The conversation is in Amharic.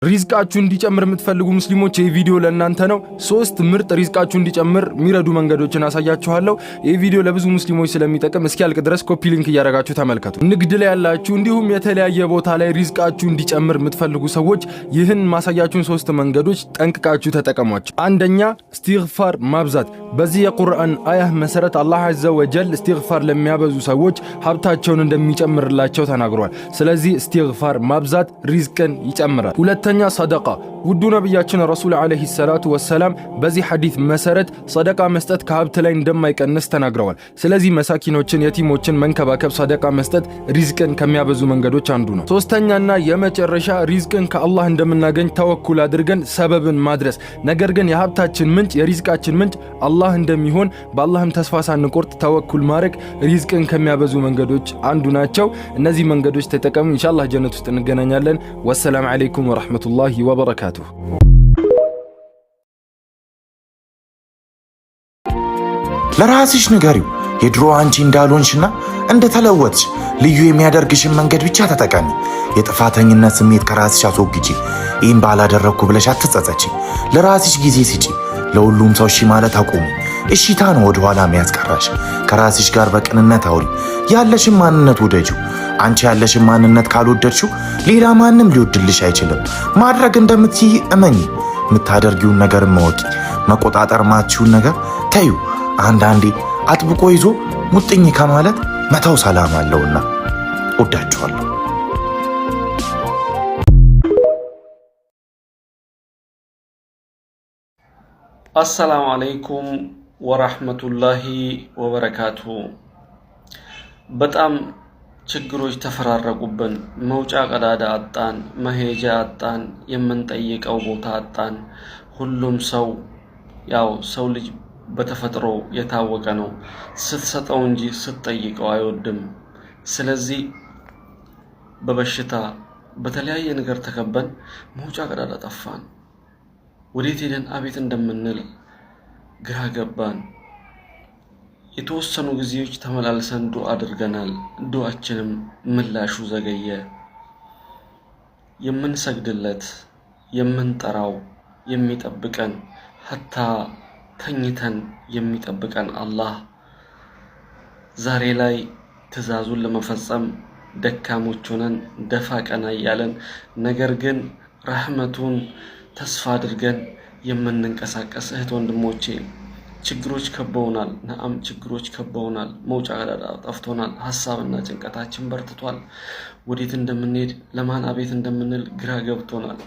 ሪዝቃችሁ እንዲጨምር የምትፈልጉ ሙስሊሞች ይህ ቪዲዮ ለእናንተ ነው። 3 ምርጥ ሪዝቃችሁ እንዲጨምር የሚረዱ መንገዶችን አሳያችኋለሁ። ይህ ቪዲዮ ለብዙ ሙስሊሞች ስለሚጠቅም እስኪያልቅ ድረስ ኮፒ ሊንክ እያደረጋችሁ ተመልከቱ። ንግድ ላይ ያላችሁ እንዲሁም የተለያየ ቦታ ላይ ሪዝቃችሁ እንዲጨምር የምትፈልጉ ሰዎች ይህን ማሳያችሁን 3 መንገዶች ጠንቅቃችሁ ተጠቀሟቸው። አንደኛ ኢስቲግፋር ማብዛት። በዚህ የቁርአን አያህ መሰረት አላህ አዘ ወጀል ኢስቲግፋር ለሚያበዙ ሰዎች ሀብታቸውን እንደሚጨምርላቸው ተናግሯል። ስለዚህ ኢስቲግፋር ማብዛት ሪዝቅን ይጨምራል። ሁለተኛ ሰደቃ። ውዱ ነብያችን ረሱል አለይሂ ሰላቱ ወሰላም በዚህ ሐዲስ መሰረት ሰደቃ መስጠት ከሀብት ላይ እንደማይቀንስ ተናግረዋል። ስለዚህ መሳኪኖችን የቲሞችን መንከባከብ ሰደቃ መስጠት ሪዝቅን ከሚያበዙ መንገዶች አንዱ ነው። ሶስተኛና የመጨረሻ ሪዝቅን ከአላህ እንደምናገኝ ተወኩል አድርገን ሰበብን ማድረስ። ነገር ግን የሀብታችን ምንጭ የሪዝቃችን ምንጭ አላህ እንደሚሆን በአላህም ተስፋ ሳንቆርጥ ተወኩል ማድረግ ሪዝቅን ከሚያበዙ መንገዶች አንዱ ናቸው። እነዚህ መንገዶች ተጠቀሙ። ኢንሻአላህ ጀነት ውስጥ እንገናኛለን። ወሰላም አለይኩም ወራህመቱላሂ ወበረካቱ። ለራስሽ ንገሪው የድሮ አንቺ እንዳልሆንሽና እንደተለወጥሽ ልዩ የሚያደርግሽን መንገድ ብቻ ተጠቀሚ። የጥፋተኝነት ስሜት ከራስሽ አስወግጂ። ይህን ባላደረግኩ ብለሽ አትጸጸቺ። ለራስሽ ጊዜ ስጪ። ለሁሉም ሰው እሺ ማለት አቁሚ። እሺታ ነው ወደ ኋላ የሚያስቀራሽ። ከራስሽ ጋር በቅንነት አውሪ። ያለሽን ማንነት ውደጂው። አንቺ ያለሽን ማንነት ካልወደድሽው ሌላ ማንም ሊወድልሽ አይችልም። ማድረግ እንደምትይ እመኚ። የምታደርጊውን ነገር ማወቂ። መቆጣጠር ማትችውን ነገር ተዩ። አንዳንዴ አጥብቆ ይዞ ሙጥኝ ከማለት መተው ሰላም አለውና። ወዳችኋለሁ። አሰላሙ አለይኩም ወራህመቱላሂ ወበረካቱ። በጣም ችግሮች ተፈራረቁብን። መውጫ ቀዳዳ አጣን፣ መሄጃ አጣን፣ የምንጠይቀው ቦታ አጣን። ሁሉም ሰው ሰው ልጅ በተፈጥሮ የታወቀ ነው፣ ስትሰጠው እንጂ ስትጠይቀው አይወድም። ስለዚህ በበሽታ በተለያየ ነገር ተከበን መውጫ ቀዳዳ ጠፋን። ወዴት ሄደን አቤት እንደምንል ግራ ገባን። የተወሰኑ ጊዜዎች ተመላልሰን ዱዓ አድርገናል። ዱዓችንም ምላሹ ዘገየ። የምንሰግድለት የምንጠራው የሚጠብቀን ሐታ ተኝተን የሚጠብቀን አላህ ዛሬ ላይ ትእዛዙን ለመፈጸም ደካሞች ሆነን ደፋ ቀና እያለን ነገር ግን ረህመቱን ተስፋ አድርገን የምንንቀሳቀስ እህት ወንድሞቼ ችግሮች ከበውናል። ነአም ችግሮች ከበውናል። መውጫ ቀዳዳ ጠፍቶናል። ሐሳብና ጭንቀታችን በርትቷል። ወዴት እንደምንሄድ ለማን አቤት እንደምንል ግራ ገብቶናል።